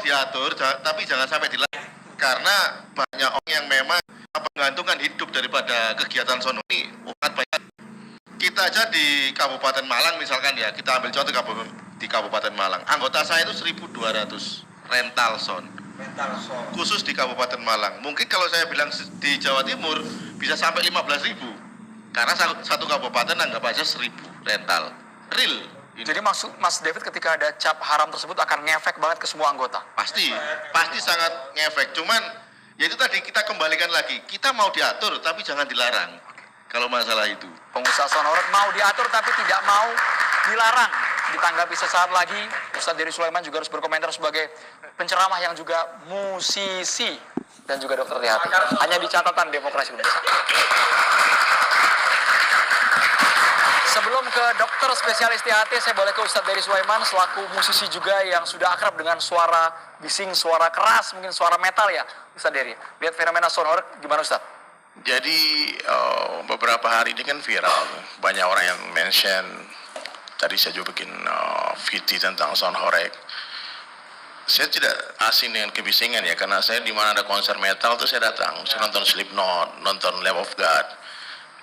diatur, tapi jangan sampai dilarang. Karena banyak orang yang memang menggantungkan hidup daripada kegiatan sono ini sangat banyak. Kita aja di Kabupaten Malang misalkan ya, kita ambil contoh di Kabupaten Malang. Anggota saya itu 1.200 rental sound. Khusus di Kabupaten Malang. Mungkin kalau saya bilang di Jawa Timur bisa sampai 15.000. Karena satu kabupaten anggap aja 1.000 rental. Real. Jadi maksud Mas David ketika ada cap haram tersebut akan ngefek banget ke semua anggota? Pasti sangat ngefek. Cuman ya itu tadi kita kembalikan lagi, kita mau diatur tapi jangan dilarang. Kalau masalah itu. Pengusaha sound horeg mau diatur tapi tidak mau dilarang. Ditanggapi sesaat lagi, Ustadz Dery Sulaiman juga harus berkomentar sebagai penceramah yang juga musisi dan juga dokter di hati. Hanya di catatan demokrasi Indonesia. Sebelum ke dokter spesialis THT, saya boleh ke Ustadz Dery Sulaiman selaku musisi juga yang sudah akrab dengan suara bising, suara keras, mungkin suara metal ya, Ustadz Dery. Lihat fenomena sound horeg gimana Ustadz? Jadi beberapa hari ini kan viral, banyak orang yang mention. Tadi saya juga bikin VT tentang sound horeg. Saya tidak asing dengan kebisingan ya, karena saya di mana ada konser metal tuh saya datang. Saya nonton Slipknot, nonton Lamb of God.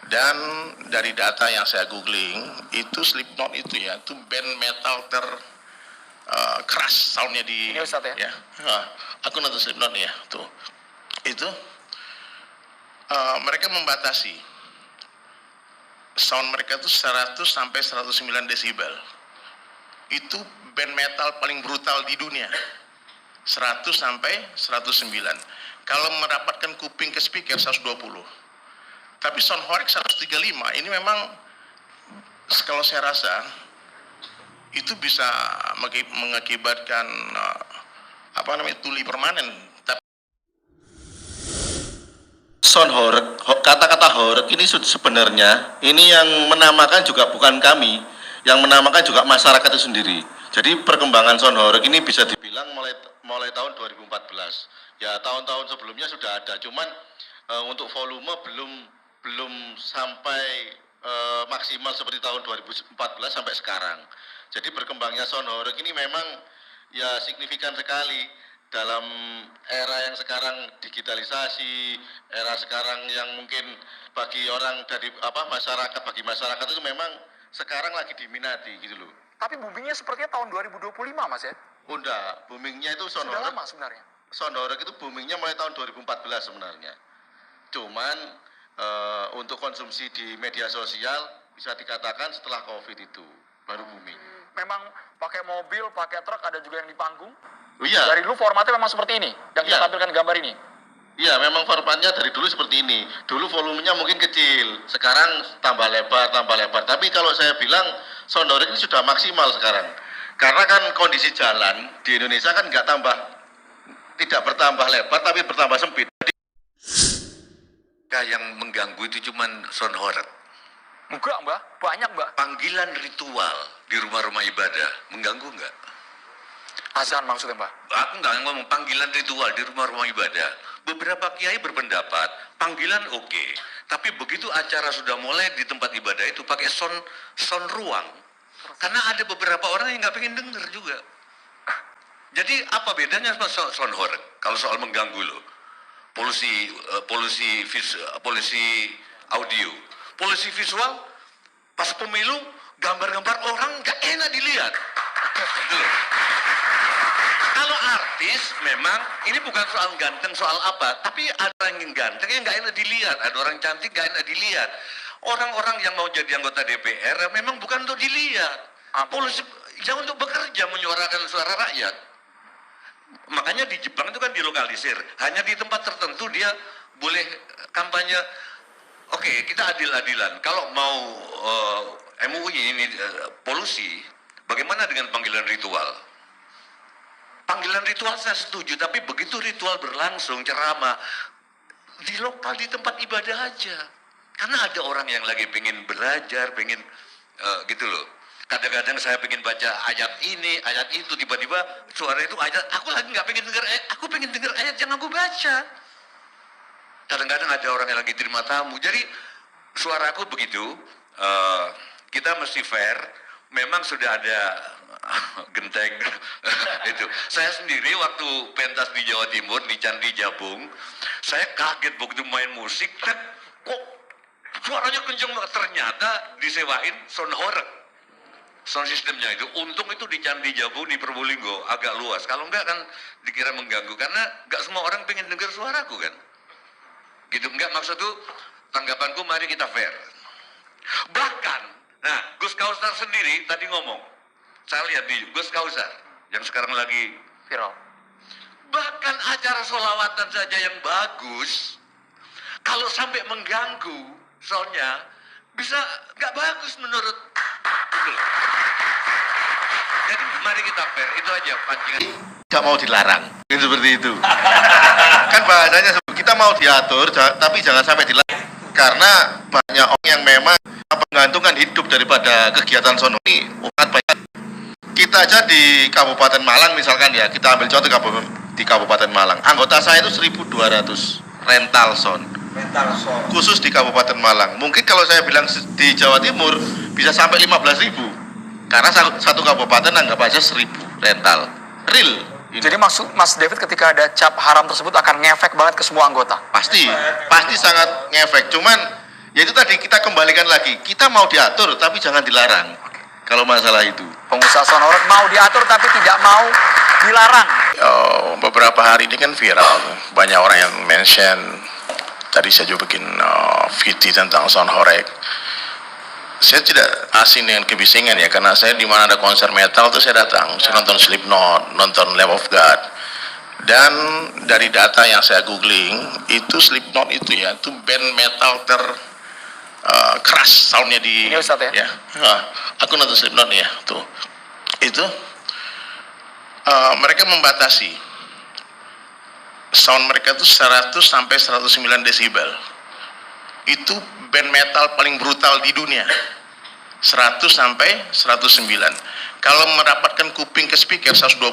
Dan dari data yang saya googling, itu Slipknot itu ya, itu band metal keras soundnya di. Ini Ustadz ya? Aku nonton Slipknot ya, tuh. Itu mereka membatasi sound mereka itu 100 sampai 109 desibel. Itu band metal paling brutal di dunia. 100 sampai 109. Kalau mendapatkan kuping ke speaker 120. Tapi sound horeg 135 ini memang kalau saya rasa itu bisa mengakibatkan tuli permanen. Sound horeg, kata-kata horeg ini sebenarnya ini yang menamakan juga bukan kami, yang menamakan juga masyarakat itu sendiri. Jadi perkembangan sound horeg ini bisa dibilang mulai tahun 2014. Ya tahun-tahun sebelumnya sudah ada, cuman untuk volume belum sampai maksimal seperti tahun 2014 sampai sekarang. Jadi berkembangnya sound horeg ini memang ya signifikan sekali dalam era yang sekarang digitalisasi, era sekarang yang mungkin bagi orang bagi masyarakat itu memang sekarang lagi diminati gitu loh. Tapi boomingnya sepertinya tahun 2025 Mas ya? Enggak, boomingnya itu sound horeg. Sudah horeg. lama sebenarnya. Sound horeg itu boomingnya mulai tahun 2014 sebenarnya. Cuman untuk konsumsi di media sosial bisa dikatakan setelah COVID itu baru booming. Memang pakai mobil, pakai truk, ada juga yang di panggung. Oh, iya. Dari dulu formatnya memang seperti ini yang kita tampilkan gambar ini. Iya, memang formatnya dari dulu seperti ini. Dulu volumenya mungkin kecil, sekarang tambah lebar. Tapi kalau saya bilang sound horeg ini sudah maksimal sekarang. Karena kan kondisi jalan di Indonesia kan tidak bertambah lebar tapi bertambah sempit. Yang mengganggu itu cuman sound horeg. Enggak Mbak, banyak Mbak. Panggilan ritual di rumah-rumah ibadah mengganggu enggak? Azan maksudnya Mbak? Aku nggak ngomong panggilan ritual di rumah-rumah ibadah. Beberapa kiai berpendapat panggilan oke, tapi begitu acara sudah mulai di tempat ibadah itu pakai sound ruang. Karena ada beberapa orang yang nggak pengen denger juga. Jadi apa bedanya sama sound horeg? Kalau soal mengganggu loh, polusi audio, polusi visual, pas pemilu gambar-gambar orang nggak enak dilihat. Gitu loh. Kalau artis memang ini bukan soal ganteng soal apa, tapi ada orang yang ganteng yang nggak enak dilihat, ada orang cantik nggak enak dilihat. Orang-orang yang mau jadi anggota DPR memang bukan untuk dilihat, polisi jangan untuk bekerja menyuarakan suara rakyat. Makanya di Jepang itu kan dilokalisir, hanya di tempat tertentu dia boleh kampanye. Oke, kita adil-adilan. Kalau mau MUI ini polusi, bagaimana dengan panggilan ritual? Panggilan ritual saya setuju, tapi begitu ritual berlangsung, ceramah, di lokal, di tempat ibadah aja. Karena ada orang yang lagi pengen belajar, pengen gitu loh. Kadang-kadang saya pengen baca ayat ini, ayat itu, tiba-tiba suara itu ayat, aku lagi nggak pengen dengar ayat, aku pengen dengar ayat yang aku baca. Kadang-kadang ada orang yang lagi terima tamu, jadi suaraku begitu, kita mesti fair, memang sudah ada genteng itu. Saya sendiri waktu pentas di Jawa Timur di Candi Jabung, saya kaget begitu main musik, kok suaranya kenceng banget. Ternyata disewain sound horeg, sound sistemnya itu. Untung itu di Candi Jabung di Probolinggo agak luas. Kalau enggak kan dikira mengganggu, karena enggak semua orang pengen dengar suaraku kan. Gitu enggak, maksudku tanggapanku mari kita fair. Bahkan, nah Gus Kausar sendiri tadi ngomong, saya lihat di Gus Kausar yang sekarang lagi Viral. bahkan acara sholawatan saja yang bagus, kalau sampai mengganggu soalnya bisa nggak bagus menurut. Jadi mari kita fair, itu aja pancingan. Tidak mau dilarang, seperti itu. Kan bahasanya kita mau diatur, tapi jangan sampai dilarang. Karena banyak orang yang memang menggantungkan hidup daripada kegiatan sono ini sangat banyak. Kita aja di Kabupaten Malang misalkan ya, kita ambil contoh di Kabupaten Malang. Anggota saya itu 1.200 rental sound. Khusus di Kabupaten Malang. Mungkin kalau saya bilang di Jawa Timur bisa sampai 15.000. Karena satu kabupaten anggap aja 1.000 rental. Real. Ini. Jadi maksud Mas David ketika ada cap haram tersebut akan ngefek banget ke semua anggota? Pasti sangat ngefek. Cuman ya itu tadi kita kembalikan lagi, kita mau diatur tapi jangan dilarang. Kalau masalah itu. Pengusaha sound horeg mau diatur tapi tidak mau dilarang. Beberapa hari ini kan viral, banyak orang yang mention. Tadi saya juga bikin VT tentang sound horeg. Saya tidak asing dengan kebisingan ya, karena saya di mana ada konser metal tuh saya datang. Saya nonton Slipknot, nonton Lamb of God. Dan dari data yang saya googling, itu Slipknot itu ya, itu band metal keras soundnya di. Ini Ustadz ya? Aku nonton Slipknot ya, tuh. Itu mereka membatasi sound mereka tuh 100 sampai 109 desibel. Itu band metal paling brutal di dunia. 100 sampai 109. Kalau mendapatkan kuping ke speaker 120.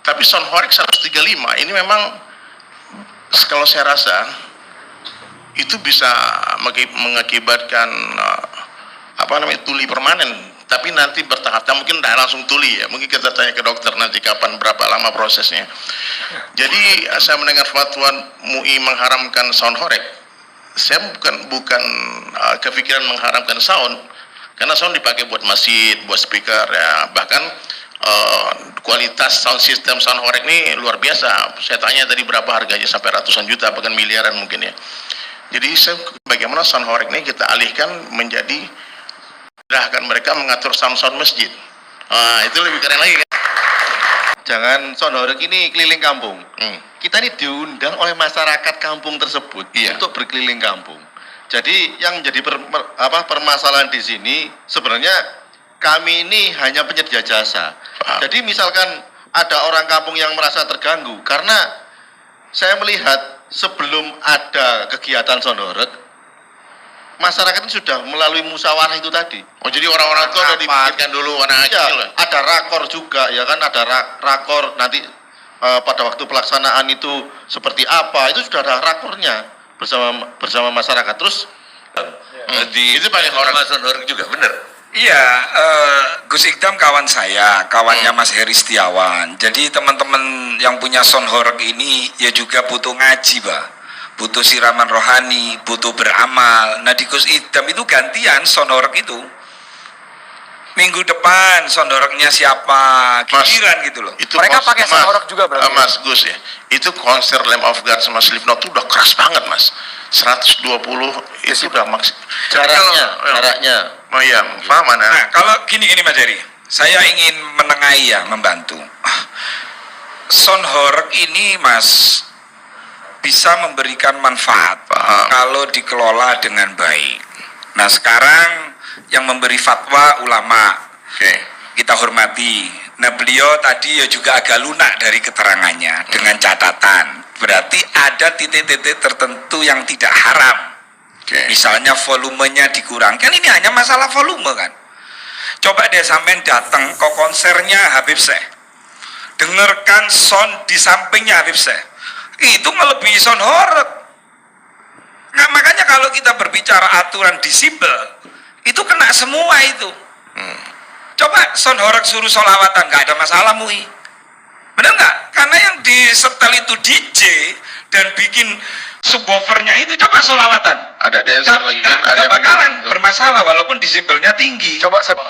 Tapi sound horeg 135 ini memang kalau saya rasa itu bisa mengakibatkan tuli permanen. Tapi nanti bertahap, mungkin tidak langsung tuli ya. Mungkin kita tanya ke dokter nanti kapan berapa lama prosesnya. Jadi saya mendengar fatwa MUI mengharamkan sound horeg. Saya bukan kepikiran mengharamkan sound, karena sound dipakai buat masjid, buat speaker ya. Bahkan kualitas sound system sound horeg ini luar biasa. Saya tanya tadi berapa harganya, sampai ratusan juta bahkan miliaran mungkin ya. Jadi bagaimana sound horeg ini kita alihkan menjadi mudahkan mereka mengatur sound masjid. Itu lebih keren lagi kan. Jangan sound horeg ini keliling kampung. Kita ini diundang oleh masyarakat kampung tersebut untuk berkeliling kampung. Jadi yang menjadi permasalahan di sini sebenarnya kami ini hanya penyedia jasa. Jadi misalkan ada orang kampung yang merasa terganggu, karena saya melihat sebelum ada kegiatan sound horeg, masyarakat ini sudah melalui musyawarah itu tadi. Oh, jadi orang-orang itu udah dipikirkan dulu anak kecil. Ada rakor juga ya kan, ada rakor nanti pada waktu pelaksanaan itu seperti apa, itu sudah ada rakornya bersama masyarakat. Terus Itu pakai orang sound horeg juga, bener? Iya, Gus Ikdam kawan saya, kawannya Mas Heri Setiawan. Jadi teman-teman yang punya sound horeg ini ya juga butuh ngaji, Pak. Butuh siraman rohani, butuh beramal. Nah di Gus Ikdam itu gantian sound horeg itu. Minggu depan sound horegnya siapa, giliran gitu loh. Itu Mereka pakai sound horeg juga berarti. Mas Gus ya, itu konser Lamb of God sama Slipknot itu udah keras banget Mas. 120 itu udah maksimal. jaraknya. Oh iya, paham mana? Nah kalau gini Mas Heri, saya ingin menengahi ya, membantu. Sound horeg ini Mas bisa memberikan manfaat kalau dikelola dengan baik. Nah sekarang yang memberi fatwa ulama, kita hormati. Nah beliau tadi ya juga agak lunak dari keterangannya dengan catatan. Berarti ada titik-titik tertentu yang tidak haram. Misalnya volumenya dikurangkan, ini hanya masalah volume kan. Coba deh sampean datang ke konsernya Habib Syekh, dengarkan sound di sampingnya Habib Syekh, itu melebihi sound horeg. Nah makanya kalau kita berbicara aturan desibel, itu kena semua itu. Coba Son Horeg suruh sholawatan, nggak ada masalah MUI. Benar nggak? Karena yang disetel itu DJ dan bikin subwoofernya itu coba sholawatan. Ada dancer lagi kan, ada Nggak yang bakalan bermasalah walaupun desibelnya tinggi. Coba saya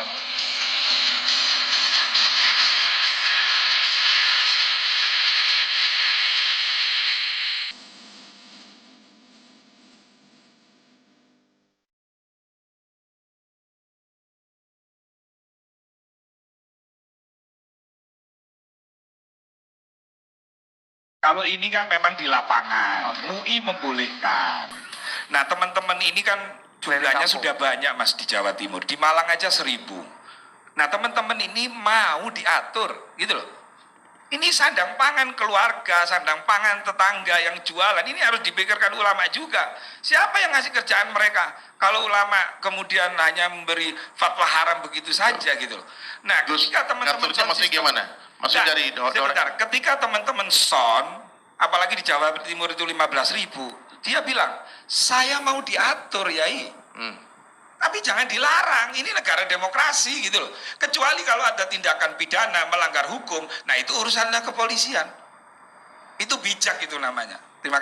Kalau ini kan memang di lapangan, MUI membolehkan. Nah teman-teman ini kan jumlahnya sudah banyak Mas di Jawa Timur, di Malang aja 1000. Nah teman-teman ini mau diatur, gitu loh. Ini sandang pangan keluarga, sandang pangan tetangga yang jualan, ini harus dipikirkan ulama juga. Siapa yang ngasih kerjaan mereka? Kalau ulama kemudian hanya memberi fatwa haram begitu saja gitu loh. Nah ketika teman-teman ngaturnya maksudnya gimana? Maksudnya dari sebentar, ketika teman-teman Son, apalagi di Jawa Timur itu 15.000, dia bilang, saya mau diatur Yai. Tapi jangan dilarang, ini negara demokrasi gitu loh. Kecuali kalau ada tindakan pidana, melanggar hukum, nah itu urusannya kepolisian. Itu bijak itu namanya. Terima kasih.